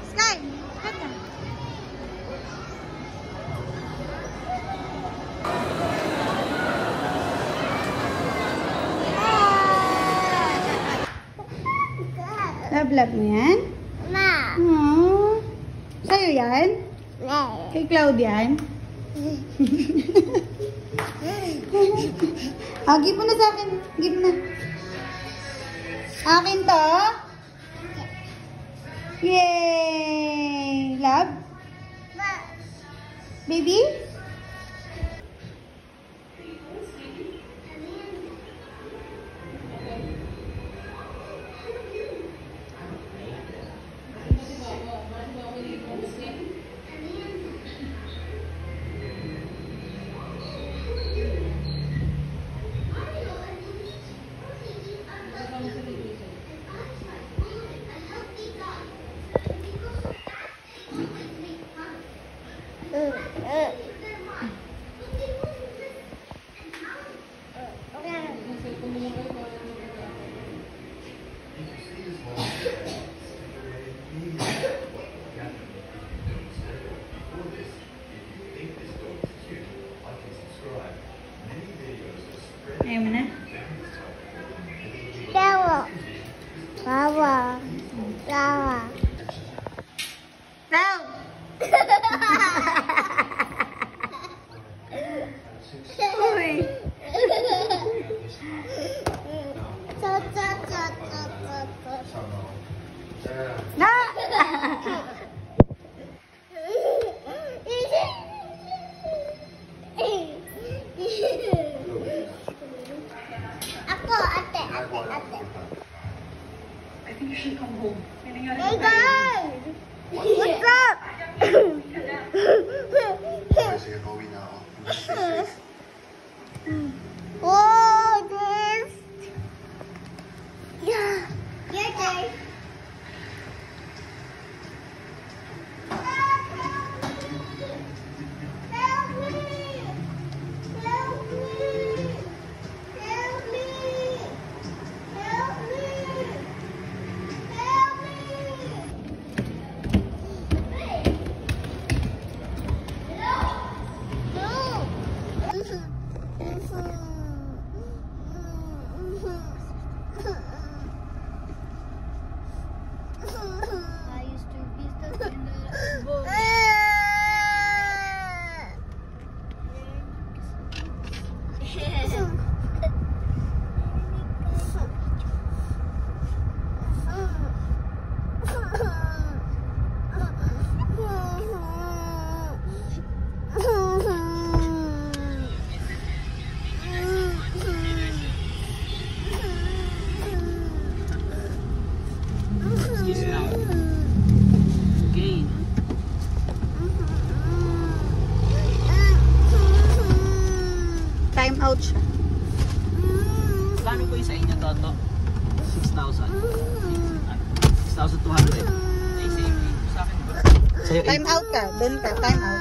Sky, cut na. Love mo yan? Ma. Aww. Sa'yo yan? Kay Cloud yan? Give mo na sa akin. Give na. Akin to? Yay! Love? Baby? Ayaw mo na? Tawa. Tawa. Tawa. Daw! Uy! Na! Ako, ate. I think you should come home. Hey guys! What's up? Oh, this. Yeah. Your turn. Help me! Help me! Help me! Help me! Help me! I used to be stuck in the boat. Time out siya. Paano po yung sa inyo, Toto? 6,000. 6,200. Ay, same sa akin ba? Sa'yo, Time out ka. Doon ka. Time out.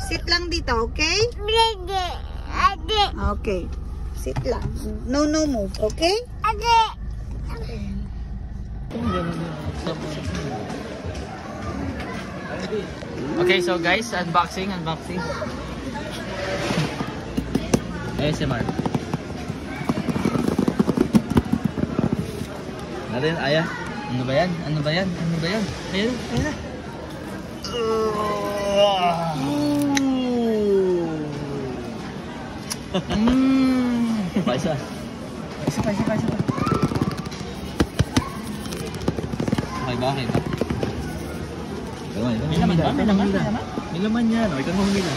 Sit lang dito, okay? Okay. Sit lang. No move, okay? Okay, so guys, unboxing. ASMR. Natin, Aya. Ano ba yan? Ayan na. Paisa. Okay ba? May laman ba? May laman yan. O, ikaw mo humila.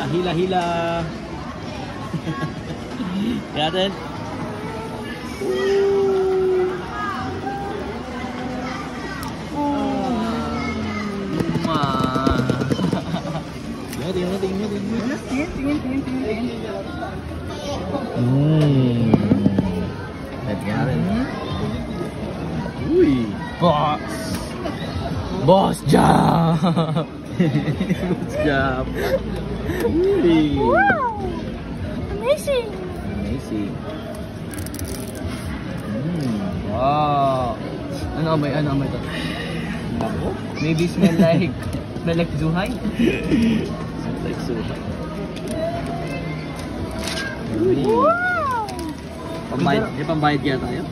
Hila. Kaya natin. Tingin. Uy! Boss Jam! Good job. Really? Wow! Amazing! Amazing. Wow. Ano amoy to? Ako? Maybe smell like zuhay? Smell like zuhay. Wow! Pambayad, may pambayad kaya tayo?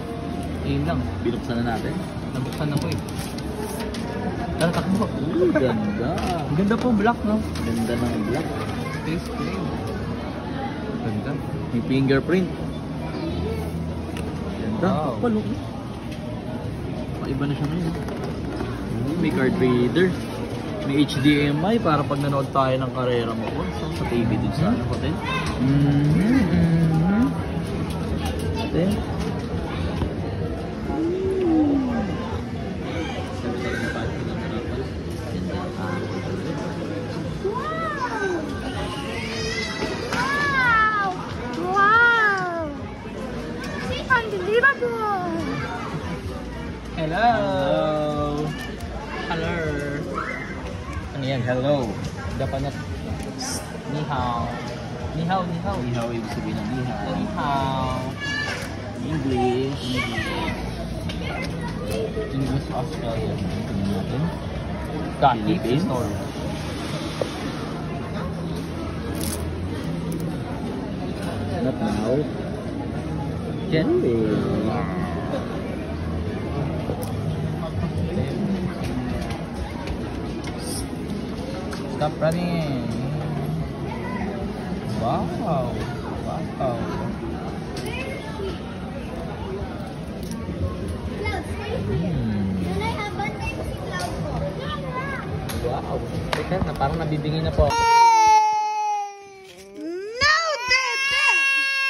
Ayun lang. Binuksan na natin. Nabuksan na po eh. Tara, takbo. Ganda. Ganda po, black, no? Ganda ng black. Face cream. Ganda. May fingerprint. Ganda. Wow. Palo. Iba na siya ngayon. May card reader. May HDMI para pag nanood tayo ng karera mo po. Sa TV dun sa hotel. Hotel. Wow! Wow! Unbelievable! Hello! Hello! Ano yan? Hello! Japanese. Ni hao. Ni hao, ni hao. Ni hao, ibig sabihin ng ni hao. Ni hao. English. English Australia. Tingnan natin. Philippines. Store. Not now. Gently. Stop running. Wow. Wow. Cloud, stay here. Can I have one name si Cloud po? Wow. Teka na, parang nabibingin na po.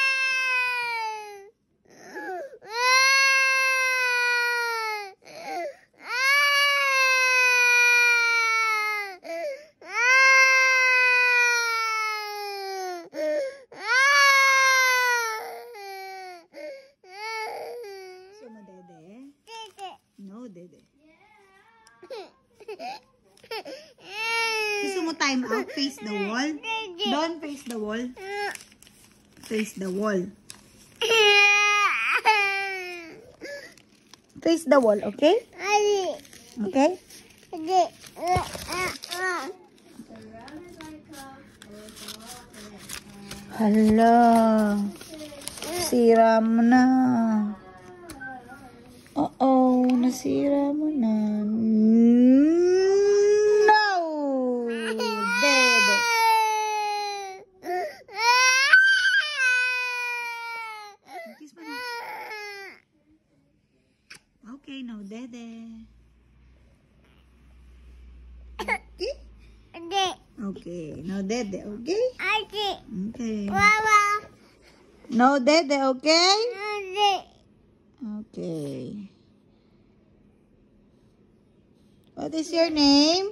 No, Dede! Gusto mo, Dede? No, Dede. Gusto mo time out? Face the wall? Don't face the wall. Face the wall. Face the wall, okay? Okay? Hala. Sira mo na. Oo, nasira mo na. No! Dede. Kiss mo na. Okay, no, Dede. Okay? Okay, no, Dede, okay? Okay. No, Dede, okay? Okay. What is your name?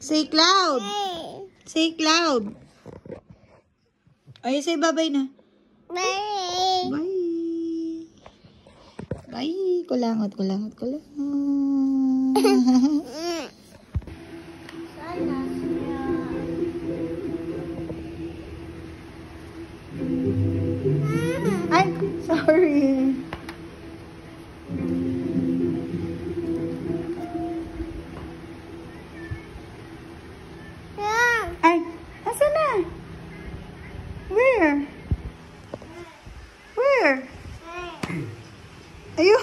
Say Cloud. Say Cloud. Ay, say bye-bye na. Bye. Bye. Kulangot. Ay, sorry. Ay, asan na? Where? Ayun.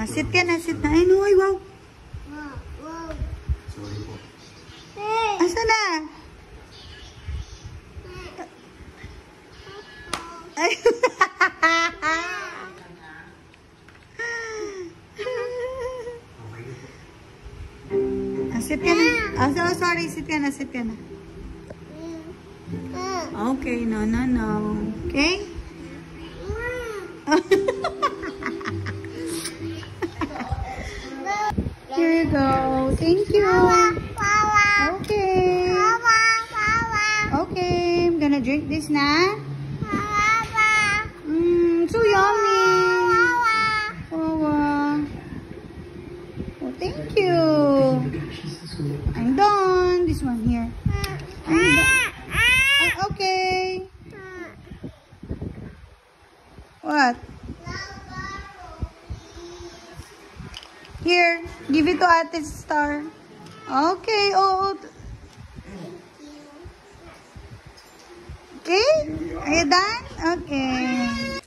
Sit ka na. Ay, no, ay, wow. Asan na? Ay. Sit ka na. Oh, sorry. Sit ka na. Okay, no. Okay? Here you go. Thank you. Okay. Okay, I'm gonna drink this na. So yummy. What? Here, give it to Ate Star. Okay, oh. Okay? Are you done? Okay.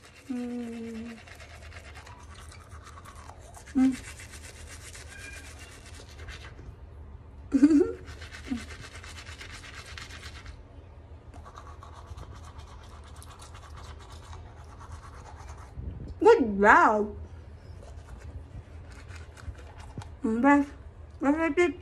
Good job. Bye. Bye.